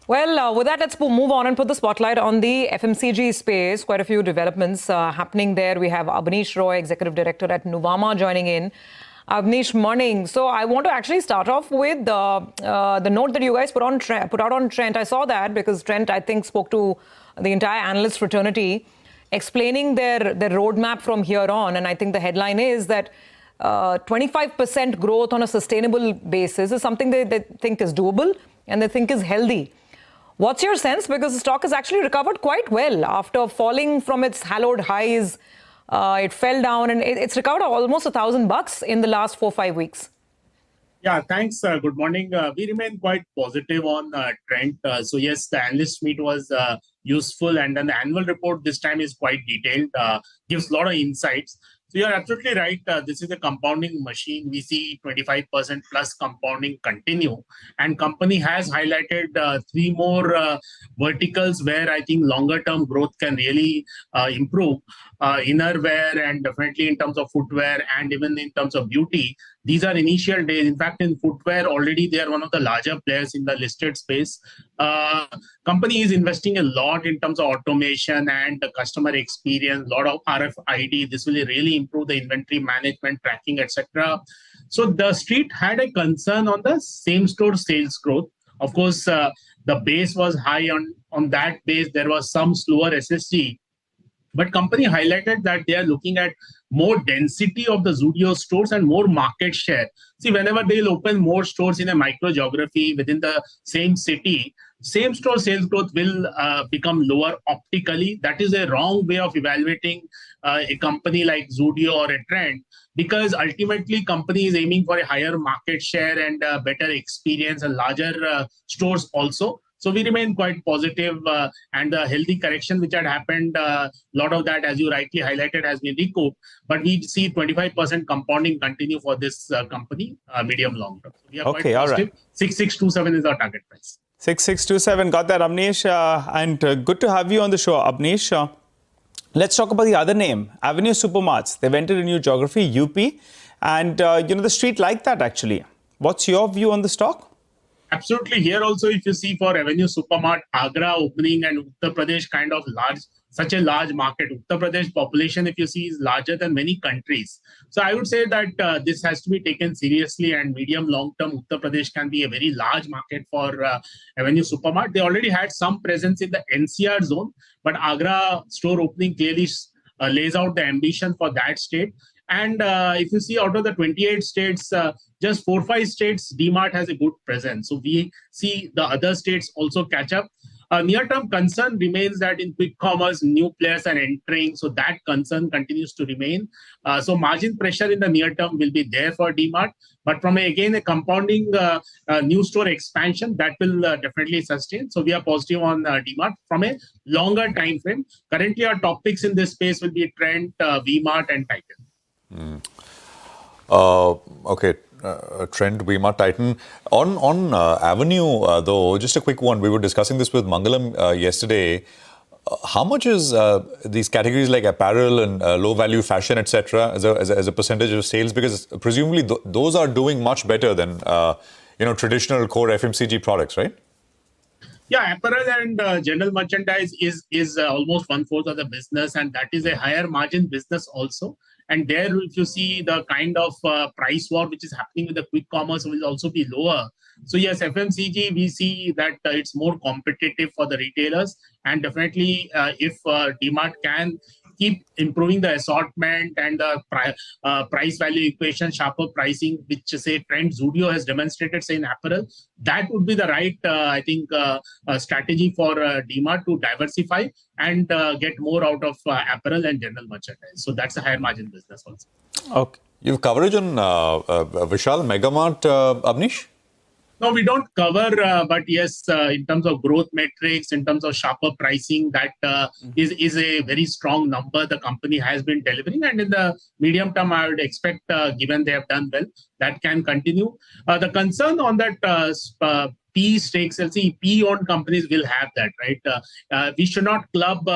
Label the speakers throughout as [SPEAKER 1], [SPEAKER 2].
[SPEAKER 1] Well, with that, let's move on and put the spotlight on the FMCG space. Quite a few developments happening there. We have Abneesh Roy, Executive Director at Nuvama, joining in. Abneesh, morning. So I want to actually start off with the note that you guys put out on Trent. I saw that because Trent, I think, spoke to the entire analyst fraternity, explaining their roadmap from here on. And I think the headline is that 25% growth on a sustainable basis is something they think is doable and they think is healthy. What's your sense? Because the stock has actually recovered quite well after falling from its hallowed highs. It fell down and it's recovered almost $1,000 in the last 4-5 weeks.
[SPEAKER 2] Yeah, thanks. Good morning. We remain quite positive on Trent. So yes, the analyst meet was useful, and then the annual report this time is quite detailed, gives a lot of insights. So you're absolutely right. This is a compounding machine. We see 25% plus compounding continue. And company has highlighted 3 more verticals where I think longer term growth can really improve. Innerwear, and definitely in terms of footwear, and even in terms of beauty. These are initial days. In fact, in footwear, already they are one of the larger players in the listed space. Company is investing a lot in terms of automation and the customer experience, a lot of RFID. This will really improve the inventory management, tracking, etc. So the street had a concern on the same-store sales growth. Of course, the base was high. On that base, there was some slower SSG. But company highlighted that they are looking at more density of the Zudio stores and more market share. See, whenever they'll open more stores in a micro geography within the same city, same store sales growth will become lower optically. That is a wrong way of evaluating a company like Zudio or a Trend, because ultimately company is aiming for a higher market share and better experience and larger stores also. So we remain quite positive, and the healthy correction which had happened, a lot of that, as you rightly highlighted, has been recouped. But we see 25% compounding continue for this company, medium long term. So we are quite positive. All right. 6627 is our target price.
[SPEAKER 3] 6627, got that, Abneesh. And good to have you on the show, Abneesh. Let's talk about the other name, Avenue Supermarts. They've entered a new geography, UP. And, the street liked that, actually. What's your view on the stock?
[SPEAKER 2] Absolutely. Here also, if you see for Avenue Supermart, Agra opening and Uttar Pradesh kind of such a large market. Uttar Pradesh population, if you see, is larger than many countries. So I would say that this has to be taken seriously, and medium long term, Uttar Pradesh can be a very large market for Avenue Supermart. They already had some presence in the NCR zone, but Agra store opening clearly lays out the ambition for that state. And if you see out of the 28 states, just 4-5 states, DMart has a good presence. So we see the other states also catch up. Near-term concern remains that in quick commerce, new players are entering. So that concern continues to remain. So margin pressure in the near term will be there for DMart. But from, again, a compounding new store expansion, that will definitely sustain. So we are positive on DMart from a longer time frame. Currently, our top picks in this space will be Trent, VMart, and Titan.
[SPEAKER 4] Okay, Trend, VMart, Titan. On Avenue, though, just a quick one. We were discussing this with Mangalam yesterday. How much is these categories like apparel and low-value fashion, etc., as a percentage of sales? Because presumably those are doing much better than traditional core FMCG products, right?
[SPEAKER 2] Yeah, apparel and general merchandise is almost 1/4 of the business, and that is a higher margin business also. And there, if you see the kind of price war which is happening with the quick commerce will also be lower. So yes, FMCG, we see that it's more competitive for the retailers. And definitely, if DMart can keep improving the assortment and the price value equation, sharper pricing, which say Trend Zudio has demonstrated, say in apparel, that would be the right, I think, strategy for DMart to diversify and get more out of apparel and general merchandise. So that's a higher margin business also.
[SPEAKER 4] Okay. You have coverage on Vishal Megamart, Abneesh?
[SPEAKER 2] No, we don't cover, but yes, in terms of growth metrics, in terms of sharper pricing, that is a very strong number the company has been delivering. And in the medium term, I would expect, given they have done well, that can continue. The concern on that P stake sales. See, P-owned companies will have that, right? We should not club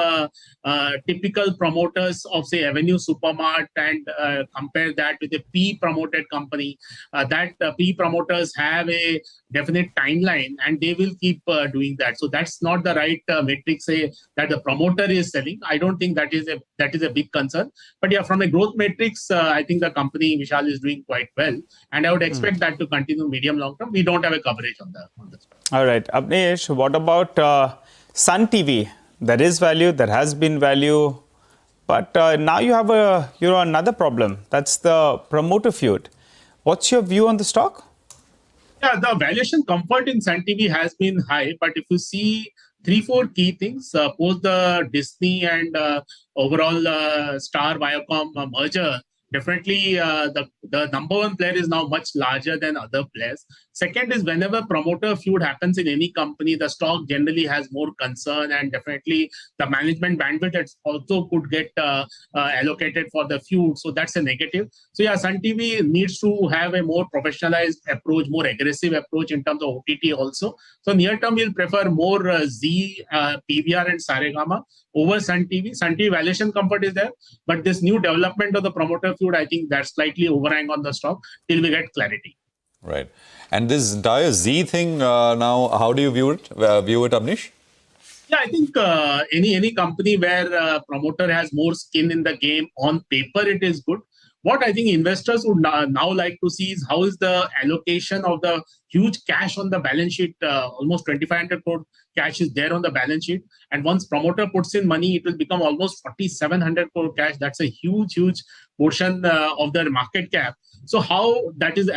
[SPEAKER 2] typical promoters of, say, Avenue Supermart and compare that with a P-promoted company. That P promoters have a definite timeline, and they will keep doing that. So that's not the right metric, say, that the promoter is selling. I don't think that is a big concern. But yeah, from a growth matrix, I think the company, Vishal, is doing quite well. And I would expect that to continue medium long term. We don't have a coverage on this.
[SPEAKER 3] All right. Abneesh, what about Sun TV? There is value, there has been value. But now you have another problem. That's the promoter feud. What's your view on the stock?
[SPEAKER 2] Yeah, the valuation comfort in Sun TV has been high, but if you see 3-4 key things, post the Disney and overall Star Viacom merger, definitely the number one player is now much larger than other players. Second is whenever promoter feud happens in any company, the stock generally has more concern, and definitely the management bandwidth that also could get allocated for the feud. So that's a negative. So yeah, Sun TV needs to have a more professionalized approach, more aggressive approach in terms of OTT also. So near term, we'll prefer more Z, PVR and Saregama over Sun TV. Sun TV valuation comfort is there, but this new development of the promoter feud, I think that's slightly overhang on the stock till we get clarity.
[SPEAKER 4] Right. And this entire Z thing now, how do you view it, Abneesh?
[SPEAKER 2] Yeah, I think any company where promoter has more skin in the game, on paper it is good. What I think investors would now like to see is how is the allocation of the huge cash on the balance sheet. Almost 2,500 crore cash is there on the balance sheet. And once promoter puts in money, it will become almost 4,700 crore cash. That's a huge portion of their market cap. So how that is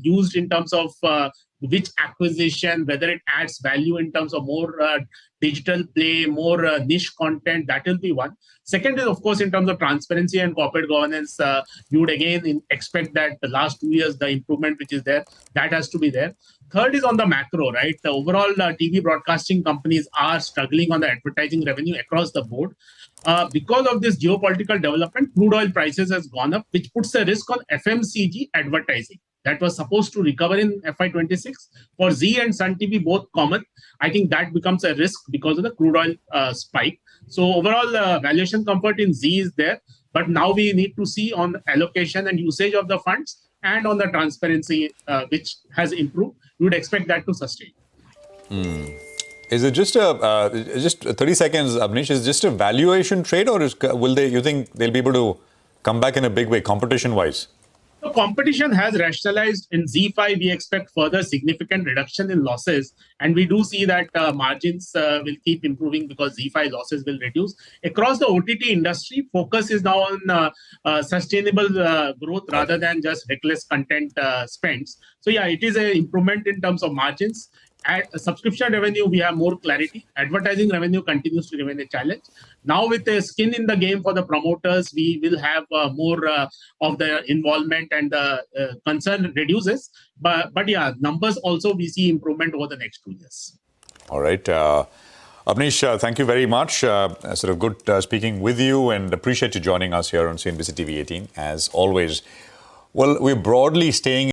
[SPEAKER 2] used in terms of which acquisition, whether it adds value in terms of more digital play, more niche content, that will be one. Second is, of course, in terms of transparency and corporate governance, you would again expect that the last 2 years, the improvement which is there, that has to be there. Third is on the macro, right? The overall TV broadcasting companies are struggling on the advertising revenue across the board. Because of this geopolitical development, crude oil prices has gone up, which puts a risk on FMCG advertising. That was supposed to recover in FY26. For Z and Sun TV, both common. I think that becomes a risk because of the crude oil spike. So overall, valuation comfort in Z is there. But now we need to see on allocation and usage of the funds and on the transparency, which has improved. We would expect that to sustain.
[SPEAKER 4] Is it just just 30 seconds, Abneesh, is it just a valuation trade, or you think they'll be able to come back in a big way, competition-wise?
[SPEAKER 2] The competition has rationalized. In Z5, we expect further significant reduction in losses. And we do see that margins will keep improving because Z5 losses will reduce. Across the OTT industry, focus is now on sustainable growth rather than just reckless content spends. So yeah, it is an improvement in terms of margins. At subscription revenue, we have more clarity. Advertising revenue continues to remain a challenge. Now, with the skin in the game for the promoters, we will have more of the involvement, and the concern reduces. But yeah, numbers also we see improvement over the next 2 years.
[SPEAKER 4] All right. Abneesh, thank you very much. Sort of good speaking with you, and appreciate you joining us here on CNBC TV 18 as always. Well, we're broadly staying